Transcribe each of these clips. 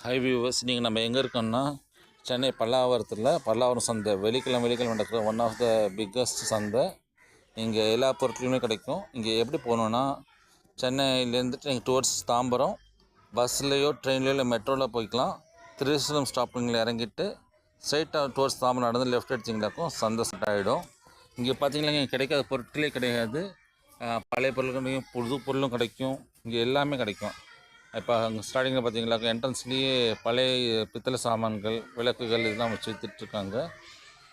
High viewers, நீங்கள் நம்ம எங்கே இருக்கோம்னா சென்னை பல்லாவரம் சந்தை. வெள்ளிக்கிழமை நடக்கிற ஒன் ஆஃப் த பிக்கஸ்ட் சந்தை. இங்கே எல்லா பொருட்களுமே கிடைக்கும். இங்கே எப்படி போகணுன்னா, சென்னையிலேருந்துட்டு நீங்கள் டுவர்ட்ஸ் தாம்பரம் பஸ்லேயோ ட்ரெயின்லையோ இல்லை மெட்ரோவில் போய்க்கலாம். திருச்சிலம் ஸ்டாப்பிங்கில் இறங்கிட்டு ஸ்ட்ரைட்டாக டுவர்ட்ஸ் தாம்பரம் நடந்து லெஃப்ட் எடுத்திங்களாக்கும் சந்தை ஸ்டார்ட் ஆகிடும். இங்கே பார்த்தீங்கன்னா இங்கே கிடைக்காத பொருட்களே கிடையாது. பழைய பொருட்களும் புது பொருளும் கிடைக்கும். இங்கே எல்லாமே கிடைக்கும். இப்போ அங்கே ஸ்டார்டிங்கில் பார்த்தீங்கன்னாக்கா என்ட்ரன்ஸ்லேயே பழைய பித்தளை சாமான்கள், விளக்குகள் இதெல்லாம் வச்சு விற்றுட்ருக்காங்க.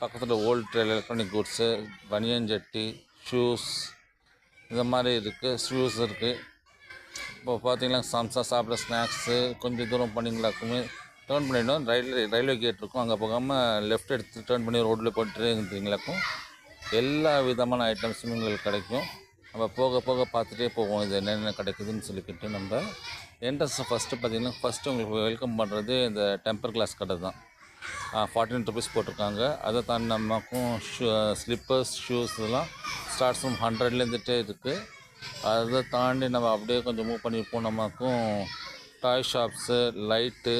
பக்கத்தில் ஓல்டு எலக்ட்ரானிக் குட்ஸு, பனியன் ஜட்டி, ஷூஸ் இந்த மாதிரி இருக்குது. ஷூஸ் இருக்குது. இப்போ பார்த்தீங்கன்னா சம்சா சாப்பிட்ற ஸ்நாக்ஸு கொஞ்சம் தூரம் பண்ணிங்களாக்குமே டேர்ன் பண்ணிவிடும். ரயில்வே கேட் இருக்கும். அங்கே போகாமல் லெஃப்ட் எடுத்து டேர்ன் பண்ணி ரோட்டில் போய்ட்டு இருந்தீங்களாக்கும் எல்லா விதமான ஐட்டம்ஸும் உங்களுக்கு கிடைக்கும். நம்ம போக போக பார்த்துட்டே போவோம் இது என்னென்ன கிடைக்குதுன்னு சொல்லிக்கிட்டு. நம்ம என்ட்ரன்ஸ் ஃபஸ்ட்டு உங்களுக்கு வெல்கம் பண்ணுறது இந்த டெம்பர் கிளாஸ் கடை தான். 14 ருபீஸ் போட்டிருக்காங்க. அதை தாண்டி நமக்கும் ஸ்லிப்பர்ஸ், ஷூஸ் இதெல்லாம் ஸ்டார்ட்ஸ் ஃப்ரம் 100லேருந்துட்டே இருக்குது. அதை தாண்டி நம்ம அப்படியே கொஞ்சம் மூவ் பண்ணி போனோம்னாக்கும் டாய் ஷாப்ஸு, லைட்டு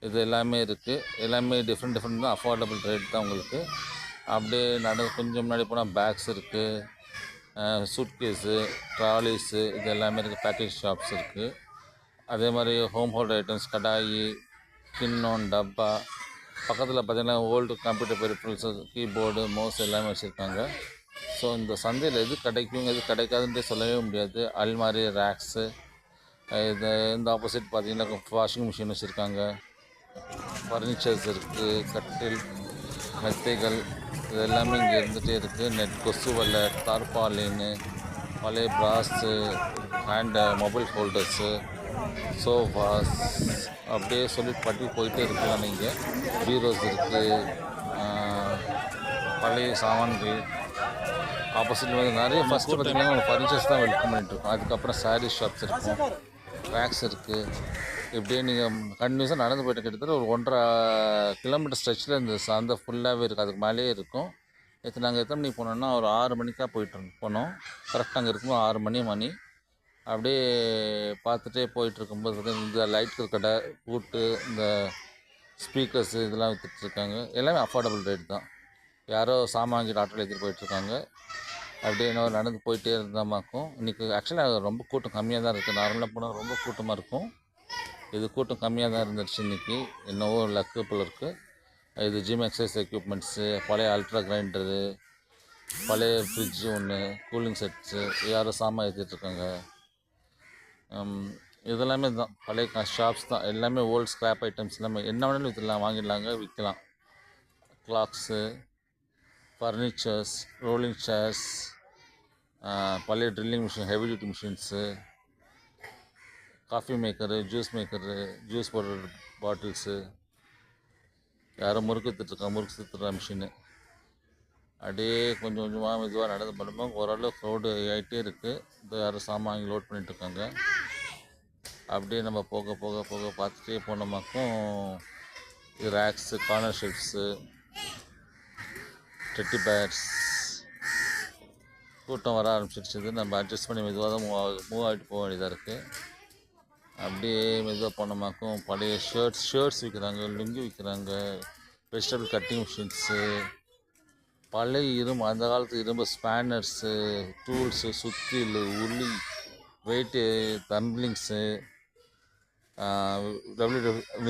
இது எல்லாமே இருக்குது. எல்லாமே டிஃப்ரெண்ட் தான். அஃபோர்டபுள் ரேட் தான் உங்களுக்கு. அப்படியே கொஞ்சம் முன்னாடி போனால் பேக்ஸ் இருக்குது, சூட்கேஸு, ட்ராலிஸு இது எல்லாமே இருக்குது. பேக்கேஜ் ஷாப்ஸ் இருக்குது. அதே மாதிரி ஹோம் ஹோல்ட் ஐட்டம்ஸ், கடாயி, கிண்ணம், டப்பா. பக்கத்தில் பார்த்திங்கன்னா ஓல்டு கம்ப்யூட்டர் பெரிஃபரல்ஸு, கீபோர்டு, மவுஸ் எல்லாமே வச்சுருக்காங்க. ஸோ இந்த சந்தையில் எது கிடைக்கும் எது கிடைக்காதுன்றே சொல்லவே முடியாது. அல்மாரி, ரேக்ஸு, இந்த ஆப்போசிட் பார்த்திங்கன்னா வாஷிங் மிஷின் வச்சுருக்காங்க. ஃபர்னிச்சர்ஸ் இருக்குது, கட்டில், மெத்தைகள் இது எல்லாமே இங்கே இருந்துகிட்டே இருக்குது. நெட், கொசு வலை, தார்பாலின்னு, பழைய ப்ராஸு, மொபைல் ஹோல்டர்ஸு, சோஃபாஸ் அப்படியே சொல்லி பட்டி போயிட்டே இருக்கலாம். நீங்கள் பீரோஸ் இருக்குது, பழைய சாமான்கள். ஆப்போசிட்டில் வந்து நிறைய ஃபஸ்ட்டு பார்த்திங்கன்னா ஃபர்னிச்சர்ஸ் தான் வெல்கம் பண்ணிட்டுருக்கோம். அதுக்கப்புறம் சாரீ ஷாப்ஸ் இருக்கும், ரேக்ஸ் இருக்குது. இப்படியே நீங்கள் கண்டினியூஸாக நடந்து போய்ட்டு கிட்டத்தட்ட ஒரு 1.5 கிலோமீட்டர் ஸ்ட்ரெச்சில் இந்த சந்தை ஃபுல்லாகவே இருக்குது. அதுக்கு மேலேயே இருக்கும். நாங்கள் எத்தனை மணிக்கு போனோம்னா ஒரு 6 மணிக்காக போனோம். கரெக்டாக அங்கே இருக்கும்போது 6 மணி அப்படியே பார்த்துட்டே போயிட்டுருக்கும்போது பார்த்திங்கன்னா இந்த லைட்டு கடை, பூட்டு, இந்த ஸ்பீக்கர்ஸு இதெல்லாம் விற்றுட்ருக்காங்க. எல்லாமே அஃபோர்டபுள் ரேட் தான். யாரோ சாமான் வாங்கிட்டு ஆட்டோவில் எடுத்துகிட்டு போயிட்டுருக்காங்க. அப்படியே என்ன நடந்து போயிட்டே இருந்தாமாக்கும். இன்றைக்கி ஆக்சுவலாக ரொம்ப கூட்டம் கம்மியாக தான் இருக்குது. நார்மலாக போனால் ரொம்ப கூட்டமாக இருக்கும். இது கூட்டம் கம்மியாக தான் இருந்துச்சு இன்றைக்கி. என்னவோ லக்கு போல் இருக்குது. இது ஜிம் எக்ஸசைஸ் எக்யூப்மெண்ட்ஸு, பழைய அல்ட்ரா கிரைண்டரு, பழைய ஃப்ரிட்ஜு ஒன்று, கூலிங் செட்ஸு, யாரோ சாமான் ஏற்றிட்டுருக்காங்க. இதெல்லாமே தான் பழைய ஷாப்ஸ் தான். எல்லாமே ஓல்டு ஸ்க்ராப் ஐட்டம்ஸ் எல்லாமே என்ன வேணாலும் விற்கலாம். கிளாக்ஸு, ஃபர்னிச்சர்ஸ், ரோலிங் சேர்ஸ், பழைய drilling machine, heavy duty machines, coffee maker, juice போடுற பாட்டில்ஸு, யாரோ முறுக்கு சுற்றுற மிஷினு. அப்படியே கொஞ்சம் கொஞ்சமாக மெதுவாக நடந்து பண்ணும்போது ஓரளவு க்ரௌடு ஆகிட்டே இருக்குது. இது யாரும் சாமான் வாங்கி லோட் பண்ணிகிட்ருக்காங்க. அப்படியே நம்ம போக போக போக பார்த்துட்டே போனோமாக்கும் இது racks, corner shelves, Teddy purse. கூட்டம் வர ஆரம்பிச்சிருச்சு. நம்ம அட்ஜஸ்ட் பண்ணி மெதுவாக தான் மூவ் ஆகிட்டு போக வேண்டியதாக இருக்குது. அப்படியே மெதுவாக போனோமாக்கும் பழைய ஷர்ட்ஸ் விற்கிறாங்க, லுங்கி விற்கிறாங்க, வெஜிடபிள் கட்டிங் மிஷின்ஸு, பழைய அந்த காலத்து இரும்பு ஸ்பேனர்ஸு, டூல்ஸு, சுத்தில், உளி, வெயிட்டு, தம்பிளிங்ஸு,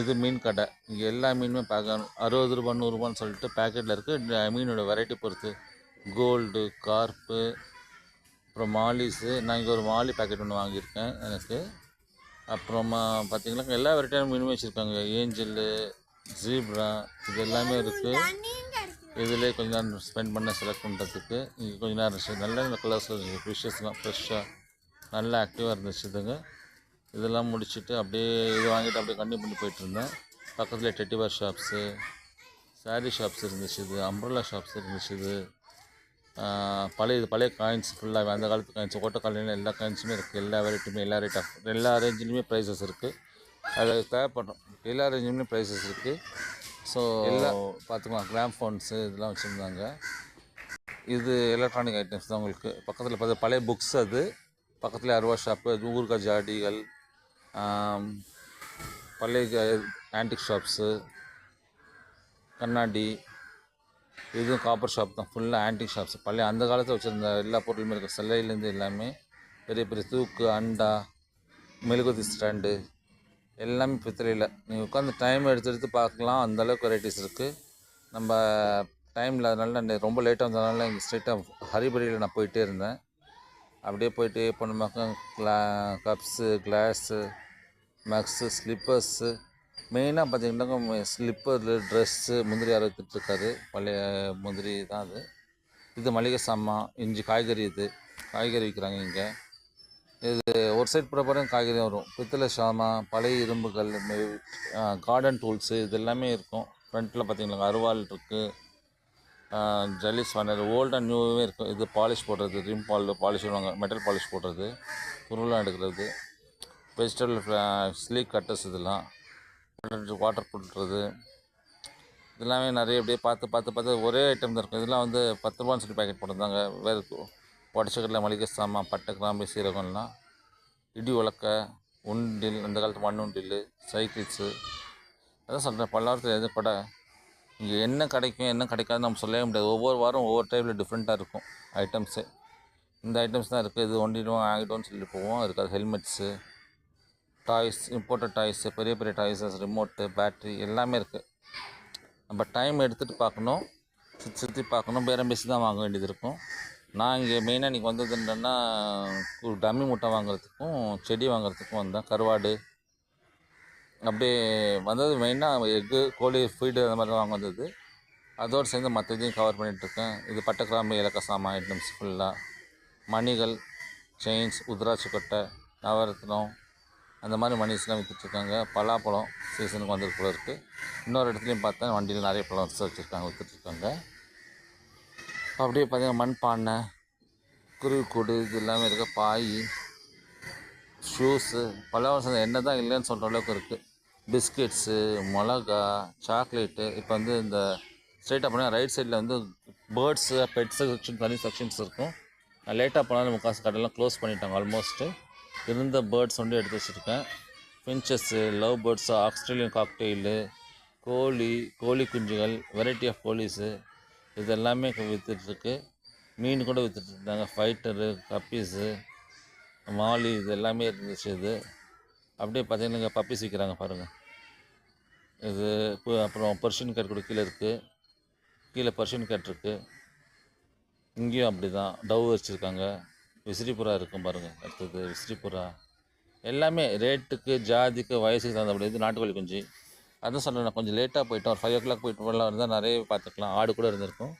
இது மீன் கடை. இங்கே எல்லா மீனுமே பார்க்கணும். 60 ரூபா 100 ரூபான்னு சொல்லிட்டு பேக்கெட்டில் இருக்குது. மீனோட வெரைட்டி பொறுத்து கோல்டு, கார்ப்பு, அப்புறம் மாலிஸு. நான் இங்கே ஒரு மாலி பேக்கெட் ஒன்று வாங்கியிருக்கேன் எனக்கு. அப்புறமா பார்த்திங்கன்னா எல்லா வெரைட்டியான மீனுமே வச்சுருக்காங்க. ஏஞ்சலு, ஜீப்ரா இது எல்லாமே இருக்குது. இதிலே கொஞ்சம் நேரம் ஸ்பெண்ட் பண்ண செலக்ட் பண்ணுறதுக்கு இங்கே கொஞ்சம் நேரம் நல்ல கலர்ஸில் இருக்குது. ஃபிஷ்ஷஸ்லாம் ஃப்ரெஷ்ஷாக நல்லா ஆக்டிவாக இருந்துச்சு. இதெல்லாம் முடிச்சுட்டு அப்படியே இது வாங்கிட்டு அப்படியே கண்டினியூ பண்ணி போயிட்டுருந்தேன். பக்கத்தில் டெட்டிவேர் ஷாப்ஸு, சாரீ ஷாப்ஸ் இருந்துச்சு, அம்ப்ரெல்லா ஷாப்ஸ் இருந்துச்சு. பழைய காயின்ஸ் ஃபுல்லாக அந்த காலத்து காயின்ஸ், ஓட்டக்காலையில் எல்லா காயின்ஸுமே இருக்குது. எல்லா வெரைட்டியுமே எல்லா ரேஞ்சிலுமே ப்ரைஸஸ் இருக்குது. அது தேவைப்படும். எல்லா ரேஞ்சிலுமே ப்ரைஸஸ் இருக்குது. ஸோ எல்லாம் பார்த்துக்கலாம். கிராம் ஃபோன்ஸு இதெல்லாம் வச்சுருந்தாங்க. இது எலக்ட்ரானிக் ஐட்டம்ஸ் தான் உங்களுக்கு. பக்கத்தில் பார்த்து பழைய புக்ஸ், அது பக்கத்தில் அருவா ஷாப்பு, ஊறுகாய் ஜாடிகள், பழைய ஆன்டிக் ஷாப்ஸு, கண்ணாடி, இதுவும் காப்பர் ஷாப் தான். ஃபுல்லாக ஆன்டிக் ஷாப்ஸ். பழைய அந்த காலத்தில் வச்சுருந்த எல்லா பொருளுமே இருக்குது. சிலையிலேருந்து எல்லாமே, பெரிய பெரிய தூக்கு, அண்டா, மெழுகுவர்த்தி ஸ்டாண்டு, எல்லாமே பித்தளையில். நீங்கள் உட்காந்து டைம் எடுத்து எடுத்து பார்க்கலாம். அந்தளவுக்கு வெரைட்டிஸ் இருக்குது. நம்ம டைம் இல்லாதனால ரொம்ப லேட்டாக வந்ததுனால இங்கே ஸ்ட்ரெயிட்டாக ஹரிபரியில் நான் போயிட்டே இருந்தேன். அப்படியே போயிட்டு போனோம்னாக்கா கப்ஸு, கிளாஸு, மக்ஸு, ஸ்லிப்பர்ஸு, மெயினாக பார்த்தீங்கன்னாக்கா ஸ்லிப்பரு, ட்ரெஸ்ஸு, முந்திரி யாரோ விற்றுட்ருக்காரு. பழைய முந்திரி தான் அது. இது மளிகை சாமான், இஞ்சி, காய்கறி. இது காய்கறி விற்கிறாங்க இங்கே. இது ஒரு சைட் பாருங்க காய்கறி வரும். பித்தளை சாமான், பழைய இரும்புகள், கார்டன் டூல்ஸு, இது எல்லாமே இருக்கும். ஃப்ரண்ட்டில் பார்த்தீங்கன்னா அருவாள் இருக்குது, ஜல்லி ஸ்பானர், ஓல்ட் அண்ட் நியூவே இருக்கும். இது பாலிஷ் போடுறது, ரிம் பாலிஷ் பண்ணுவாங்க, மெட்டல் பாலிஷ் போடுறது, பொருளாக எடுக்கிறது, வெஜிடபிள் ஸ்லீக் கட்டர்ஸ், இதெல்லாம் வாட்டர் போட்டுறது, இதெல்லாமே நிறைய அப்படியே பார்த்து ஒரே ஐட்டம் தான் இருக்கும். இதெல்லாம் வந்து 10 ரூபான்னு சொல்லி பேக்கெட் போட்டிருந்தாங்க. வேறு உடச்சக்கடலை, மளிகை சாமான், பட்டை, கிராம்பு, சீரகம்லாம், இடி உலக்க, உண்டில், அந்த காலத்து மண் உண்டில், சைக்கிள்ஸு. அதான் சொல்கிறேன், பல்லாவரத்தில் எது கூட இங்கே என்ன கிடைக்கும் என்ன கிடைக்காதுன்னு நம்ம சொல்லவே முடியாது. ஒவ்வொரு வாரம் ஒவ்வொரு டைப்பில் டிஃப்ரெண்ட்டாக இருக்கும் ஐட்டம்ஸு. இந்த ஐட்டம்ஸ் தான் இருக்குது. இது ஒண்டிடும் ஆகிடும்னு சொல்லி போவோம். இருக்காது ஹெல்மெட்ஸு, டாய்ஸ், இம்போர்ட்டட் டாய்ஸு, பெரிய பெரிய டாய்ஸஸ், ரிமோட்டு, பேட்ரி, எல்லாமே இருக்குது. நம்ம டைம் எடுத்துகிட்டு பார்க்கணும், சுற்றி பார்க்கணும், பேரம் பேசி தான் வாங்க வேண்டியது இருக்கும். நான் இங்கே மெயினாக இன்றைக்கி வந்தது என்னென்னா, ஒரு டம்மி முட்டை வாங்குறதுக்கும் செடி வாங்குறதுக்கும் வந்தேன். கருவாடு அப்படியே வந்தது. மெயினாக எக்கு, கோழி ஃபீடு அந்த மாதிரி தான் வாங்க வந்தது. அதோடு சேர்ந்து மற்றதையும் கவர் பண்ணிகிட்ருக்கேன். இது பட்டை, கிராம்பு, ஏலக்காய் சாமான் ஐட்டம்ஸ் ஃபுல்லாக, மணிகள், செயின்ஸ், உத்ராட்சி கொட்டை, நவரத்னம், அந்த மாதிரி மணிஸ்லாம் விற்றுட்ருக்காங்க. பலாப்பழம் சீசனுக்கு வந்தது போல இருக்குது. இன்னொரு இடத்துலையும் பார்த்தா வண்டியில் நிறைய பழம் வச்சுருக்காங்க, விற்றுட்ருக்காங்க. அப்படியே பார்த்தீங்கன்னா மண்பானை, குருவிக்கூடு, இது எல்லாமே இருக்குது. பாய், ஷூஸு, பலவசம் என்ன தான் இல்லைன்னு சொல்கிற அளவுக்கு இருக்குது. பிஸ்கெட்ஸு, மிளகா, சாக்லேட்டு. இப்போ வந்து இந்த ஸ்ட்ரெயிட்டாக போனால் ரைட் சைடில் வந்து பேர்ட்ஸு, பெட்ஸு செக்ஷன், தனி செக்ஷன்ஸ் இருக்கும். நான் லேட்டாக போனாலும் முக்காசு கடையெல்லாம் க்ளோஸ் பண்ணிட்டாங்க ஆல்மோஸ்ட்டு. இருந்த பேர்ட்ஸ் வந்து எடுத்து வச்சுருக்கேன். Finches, love birds, Australian cockatiel, கோழி குஞ்சுகள், வெரைட்டி ஆஃப் கோழிஸு, இது எல்லாமே விற்றுட்ருக்கு. மீன் கூட விற்றுட்ருந்தாங்க. ஃபைட்டரு, கப்பீஸு, மாலி, இது எல்லாமே இருந்துச்சு. இது அப்படியே பார்த்தீங்கன்னா இங்கே பப்பீஸ் விற்கிறாங்க பாருங்கள். இது அப்புறம் பர்ஷியன் கேட் கூட கீழே இருக்குது. கீழே பர்ஷியன் கேட் இருக்குது. இங்கேயும் அப்படி தான் டவ் வச்சுருக்காங்க. விசிறிப்புறா இருக்கும் பாருங்கள். அடுத்தது விசிறிப்புறா. எல்லாமே ரேட்டுக்கு, ஜாதிக்கு, வயசுக்கு தகுந்தபடி. இது நாட்டுக்கோழி குஞ்சு. அதான் சொல்கிறேன், நான் கொஞ்சம் லேட்டாக போயிட்டோம். ஒரு 5 o'clock போயிட்டு வரலாம் இருந்தால் நிறைய பார்த்துக்கலாம். ஆடு கூட இருந்திருக்கும்.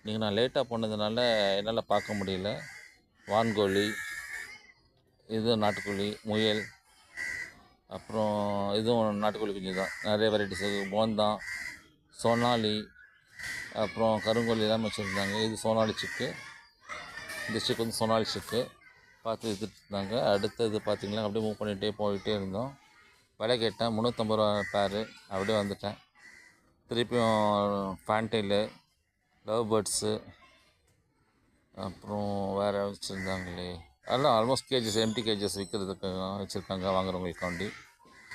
நீங்கள் நான் லேட்டாக போனதுனால என்னால் பார்க்க முடியல. வான்கோழி, இது நாட்டுக்கோழி, முயல், அப்புறம் இதுவும் நாட்டுக்கோழி குஞ்சு தான். நிறைய வெரைட்டிஸ், போந்தான், சோனாலி, அப்புறம் கருங்கோழி எல்லாமே வச்சுருந்தாங்க. இது சோனாலி சிக்கு. இந்த சிக்கு வந்து சோனாலி சிக்கு பார்த்து விற்றுட்டு இருந்தாங்க. அடுத்தது பார்த்திங்கன்னா அப்படியே மூவ் பண்ணிகிட்டே போயிட்டே இருந்தோம். விலை கேட்டேன், 350 ரூபா பேரு. அப்படியே வந்துட்டேன். திருப்பியும் ஃபேன்டெயிலு, லவ் பேர்ட்ஸு, அப்புறம் வேறு வச்சுருந்தாங்களே, அதெல்லாம் ஆல்மோஸ்ட் கேஜஸ், எம்டி கேஜஸ் விற்கிறதுக்கு வச்சுருக்காங்க வாங்குறவங்களுக்காண்டி.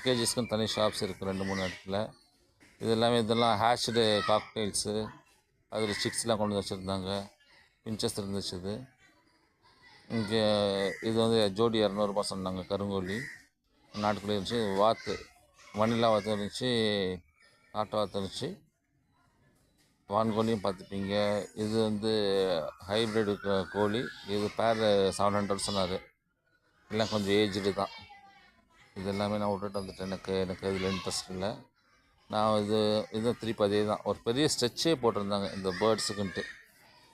கேஜஸ்க்கும் தனி ஷாப்ஸ் இருக்குது 2-3 இடத்துல. இதெல்லாம் ஹேஷ்டு காக்டெயில்ஸு, அதில் சிக்ஸ்லாம் கொண்டு வந்து வச்சுருந்தாங்க. பின்ச்சஸ் இருந்துச்சு. இது இங்கே இது வந்து ஜோடி 200 ரூபா சொன்னாங்க. கருங்கோழி, நாட்டுக்கோழி இருந்துச்சு. வாத்து, வனிலா வாத்து இருந்துச்சு, நாட்டு வாத்து இருந்துச்சு. வான்கோழியும் பார்த்துப்பீங்க. இது வந்து ஹைப்ரிட் கோழி. இது பேர் 700 சொன்னார். எல்லாம் கொஞ்சம் ஏஜ்டு தான். இது எல்லாமே நான் விட்டுட்டு வந்துட்டேன். எனக்கு இதில் இன்ட்ரெஸ்ட் இல்லை. நான் இது திருப்பி அதே தான். ஒரு பெரிய ஸ்ட்ரெச்சே போட்டிருந்தாங்க இந்த பேர்ட்ஸுக்குன்ட்டு.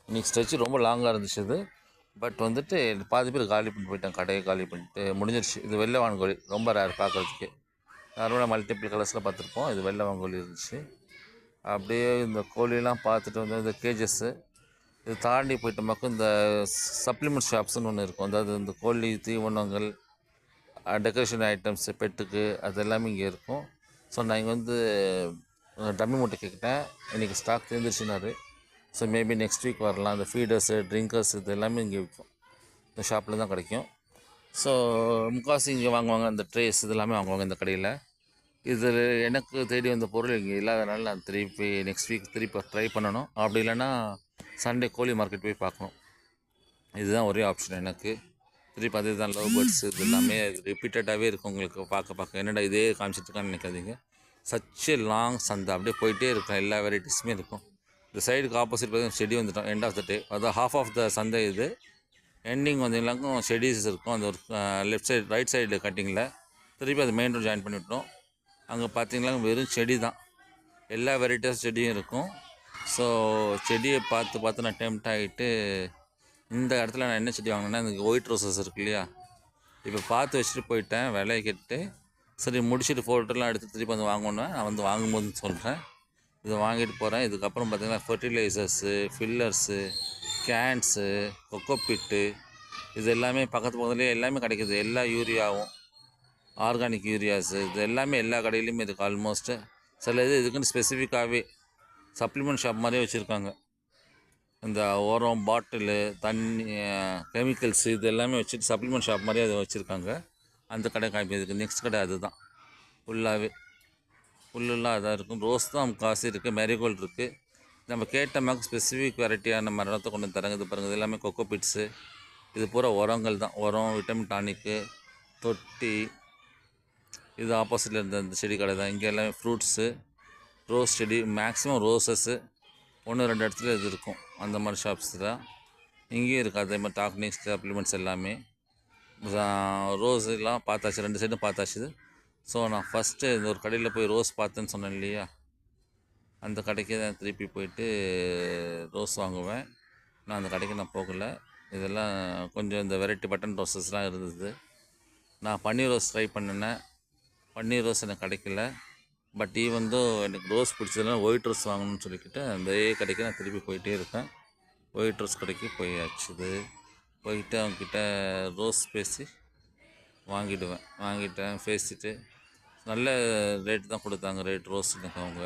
இன்றைக்கி ஸ்ட்ரெச்சு ரொம்ப லாங்காக இருந்துச்சு. இது பட் வந்துட்டு பாதி பேர் காலி பண்ணிட்டு போயிட்டாங்க. கடையை காலி பண்ணிட்டு முடிஞ்சிருச்சு. இது வெள்ளை வான்கோழி, ரொம்ப ரேர் பார்க்குறதுக்கு. நார்மலாக மல்டிபிள் கலர்ஸில் பார்த்துருப்போம். இது வெள்ளை வான்கோழி இருந்துச்சு. அப்படியே இந்த கோழியெல்லாம் பார்த்துட்டு வந்து இந்த கேஜஸ்ஸு, இது தாண்டி போயிட்டோமாக்கும் இந்த சப்ளிமெண்ட் ஷாப்ஸ்ன்னு ஒன்று இருக்கும். அதாவது இந்த கோழி தீவனங்கள், டெக்கரேஷன் ஐட்டம்ஸு, பெட்டுக்கு, அது எல்லாமே இங்கே இருக்கும். ஸோ நான் இங்கே வந்து டம்மி மூட்டை கேட்டேன். இன்றைக்கி ஸ்டாக் தீர்ந்துருச்சுனாரு. ஸோ மேபி நெக்ஸ்ட் வீக் வரலாம். இந்த ஃபீடர்ஸு, ட்ரிங்கர்ஸ், இது எல்லாமே இங்கே விற்கும். இந்த ஷாப்பில் தான் கிடைக்கும். ஸோ முக்கால்வாசி இங்கே வாங்குவாங்க. இந்த ட்ரேஸ் இது எல்லாமே வாங்குவாங்க இந்த கடையில். இதில் எனக்கு தேடி வந்த பொருள் இங்கே இல்லாதனால நான் திருப்பி நெக்ஸ்ட் வீக் திருப்பி ட்ரை பண்ணணும். அப்படி இல்லைன்னா சண்டே கோழி மார்க்கெட் போய் பார்க்கணும். இதுதான் ஒரே ஆப்ஷன் எனக்கு. திருப்பி அதே தான் லவ் பேர்ட்ஸ் இது எல்லாமே ரிப்பீட்டடாகவே இருக்கும். உங்களுக்கு பார்க்க என்னடா இதே காமிச்சிட்ருக்கான்னு நினைக்காதீங்க. சச் லாங் சந்தை அப்படியே போயிட்டே இருக்கும். எல்லா வெரைட்டிஸுமே இருக்கும். இந்த சைடுக்கு ஆப்போசிட் பார்த்தீங்கன்னா செடி வந்துட்டோம். எண்ட் ஆஃப் த டே அதாவது ஹாஃப் ஆஃப் த சந்தை இது. எண்டிங் வந்தீங்கன்னாக்கும் செடிஸ் இருக்கும். அந்த ஒரு லெஃப்ட் சைடு ரைட் சைடு கட்டிங்கில் திருப்பி அது மெயின் ரோடு ஜாயின் பண்ணி விட்டோம். அங்கே பார்த்தீங்கன்னா வெறும் செடி தான். எல்லா வெரைட்டிஸ் செடியும் இருக்கும். ஸோ செடியை பார்த்து நான் டெம்ட் ஆகிட்டு இந்த இடத்துல நான் என்ன செடி வாங்கினேன்னா இந்த ஒயிட் ரோசஸ் இருக்கு இல்லையா, இப்போ பார்த்து வச்சுட்டு போயிட்டேன். விலையை கேட்டு சரி முடிச்சுட்டு ஃபோட்டோலாம் எடுத்து திருப்பி வந்து வாங்கணும். நான் வந்து வாங்கும்போதுன்னு சொல்கிறேன். இதை வாங்கிட்டு போகிறேன். இதுக்கப்புறம் பார்த்திங்கன்னா ஃபர்டிலைசர்ஸு, ஃபில்லர்ஸு, கேன்ஸு, கொக்கோபிட்டு இது எல்லாமே பக்கத்துலேயே எல்லாமே கிடைக்கிது. எல்லா யூரியாவும், ஆர்கானிக் யூரியாஸு இது எல்லாமே எல்லா கடையிலையுமே இருக்குது ஆல்மோஸ்ட்டு. சில இதுக்குன்னு ஸ்பெசிஃபிக்காகவே சப்ளிமெண்ட் ஷாப் மாதிரியே வச்சுருக்காங்க. இந்த உரம், பாட்டிலு, தண்ணி, கெமிக்கல்ஸு இது எல்லாமே வச்சுட்டு சப்ளிமெண்ட் ஷாப் மாதிரியே அதை வச்சுருக்காங்க. அந்த கடை காமிக்கிறதுக்கு நெக்ஸ்ட் கடை அது தான். ஃபுல்லாக அதாக இருக்கும். ரோஸ் தான் காசு இருக்குது, மேரிகோல்டு இருக்குது. நம்ம கேட்ட ஸ்பெசிஃபிக் வெரைட்டியான மரத்தை கொண்டு தராங்க. இது பாருங்கள், இது எல்லாமே கொக்கோ பிட்ஸு. இது பூரா உரங்கள் தான். உரம், விட்டமின் டானிக்கு, தொட்டி. இது ஆப்போசிட்டில் இருந்த இந்த செடி கடை தான். இங்கே எல்லாமே ஃப்ரூட்ஸு, ரோஸ் செடி, மேக்ஸிமம் ரோசஸ்ஸு 1-2 இடத்துல இது இருக்கும். அந்த மாதிரி ஷாப்ஸ் தான் இங்கேயும் இருக்குது. அதே மாதிரி டாக்னிக்ஸ், சப்ளிமெண்ட்ஸ் எல்லாமே. ரோஸெல்லாம் பார்த்தாச்சு, 2 சைடும் பார்த்தாச்சு. ஸோ நான் ஃபஸ்ட்டு இந்த ஒரு கடையில் போய் ரோஸ் பார்த்தேன்னு சொன்னேன் இல்லையா, அந்த கடைக்கு தான் திருப்பி போயிட்டு ரோஸ் வாங்குவேன். நான் அந்த கடைக்கு நான் போகலை. இதெல்லாம் கொஞ்சம் இந்த வெரைட்டி பட்டன் ரோஸஸ்லாம் இருந்தது. நான் பன்னீர் ரோஸ் ட்ரை பண்ணினேன். பன்னீர் ரோஸ் எனக்கு கிடைக்கல. பட் எனக்கு ரோஸ் பிடிச்சதுனால ஒயிட் ரோஸ் வாங்கணும்னு சொல்லிக்கிட்டு அந்த கடைக்கு நான் திருப்பி போயிட்டே இருக்கேன். ஒயிட் ரோஸ் கடைக்கு போயாச்சுது. போயிட்டு அவங்கக்கிட்ட ரோஸ் பேசி வாங்கிட்டேன். பேசிட்டு நல்ல ரேட்டு தான் கொடுத்தாங்க. ரோஸ் எனக்கு அவங்க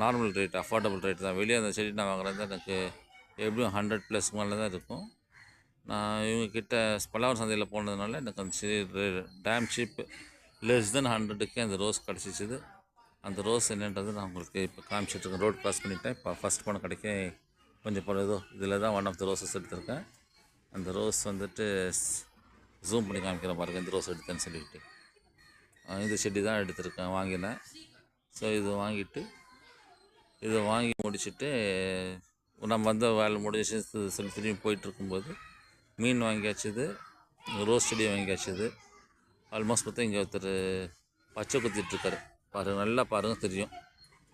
நார்மல் ரேட், அஃபோர்டபுள் ரேட் தான். வெளியே அந்த செடி நான் வாங்குறது எனக்கு எப்படியும் 100+ மேலே தான் இருக்கும். நான் இவங்கக்கிட்ட பல்லாவரம் சந்தையில் போனதுனால எனக்கு அந்த செடி டேம் சீப்பு, லெஸ் தென் 100க்கு அந்த ரோஸ் கிடச்சிச்சிது. அந்த ரோஸ் என்னன்றது நான் உங்களுக்கு இப்போ காமிச்சிட்ருக்கேன். ரோடு க்ராஸ் பண்ணிவிட்டேன். இப்போ ஃபஸ்ட் போன கடைக்கே கொஞ்சம் போகிறதோ இதில் தான் ஒன் ஆஃப் த ரோஸஸ் எடுத்திருக்கேன். அந்த ரோஸ் ஜூம் பண்ணி காமிக்கிறேன் பாருங்கள், இந்த ரோஸ் எடுத்தேன்னு சொல்லிவிட்டு. இந்த செடி தான் எடுத்திருக்கேன், வாங்கினேன். ஸோ இது வாங்கி முடிச்சுட்டு நம்ம வேலை முடிச்சு சொல்லி திரும்பி போயிட்டுருக்கும்போது மீன் வாங்கியாச்சுது, ரோஸ் செடி வாங்கியாச்சுது. ஆல்மோஸ்ட் பார்த்தா இங்கே ஒருத்தர் பச்சை குத்திட்டுருக்காரு பாருங்கள், நல்லா பாருங்கள் தெரியும்.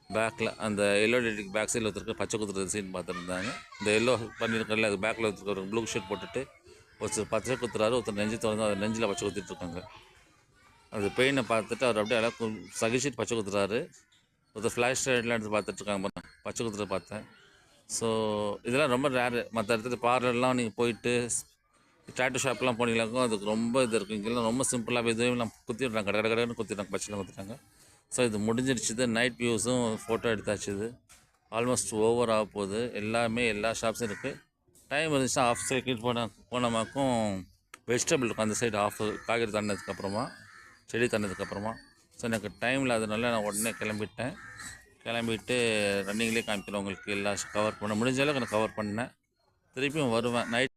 பேக்கில் அந்த எல்லோ டெடிக்கு பேக் சைடில் ஒருத்தருக்கு பச்சை குத்துறது சீன் பார்த்துருந்தாங்க. இந்த எல்லோ பண்ணியிருக்கல அது பேக்கில் ஒருத்தருக்கு ஒரு ப்ளூ ஷர்ட் போட்டுட்டு ஒருத்தர் பச்சை குத்துறாரு, ஒருத்தர் நெஞ்சு திறந்து அவர் நெஞ்சில் பச்சை குத்திட்டுருக்காங்க. அது பெயினை பார்த்துட்டு அவர் அப்படியே எல்லாம் சகிச்சிட்டு பச்சை குத்துறாரு. ஒருத்தர் ஃப்ளாஷ் லைட்லாம் எடுத்து பார்த்துட்ருக்காங்க, பச்சை குத்துறத பார்த்தேன். ஸோ இதெல்லாம் ரொம்ப ரேரு. மற்ற இடத்துல பார்லர்லாம் நீங்கள் போயிட்டு டேட்டூ ஷாப்லாம் போனீங்களாக்கும் அதுக்கு ரொம்ப இது இருக்கும். இங்கெல்லாம் ரொம்ப சிம்பிளாக எதுவும் குத்திடுறாங்க, கடைன்னு குத்திடுறாங்க, பச்சைலாம் குத்திட்டாங்க. ஸோ இது முடிஞ்சிடுச்சுது. நைட் வியூஸும் ஃபோட்டோ எடுத்தாச்சுது. ஆல்மோஸ்ட் ஓவர் ஆக போகுது. எல்லா ஷாப்ஸும் இருக்குது. டைம் இருந்துச்சுன்னா ஆஃப் சைக்கிள் போனமாக்கும் வெஜிடபிள் இருக்கும் அந்த சைடு, காய்கறி தண்ணதுக்கப்புறமா, செடி தண்ணதுக்கப்புறமா. ஸோ எனக்கு டைம் இல்லாதனால நான் உடனே கிளம்பிட்டு ரன்னிங்லேயே காமிக்கிறேன் உங்களுக்கு. எல்லாம் கவர் பண்ண முடிஞ்ச அளவுக்கு நான் கவர் பண்ணேன். திருப்பியும் வருவேன் நைட்.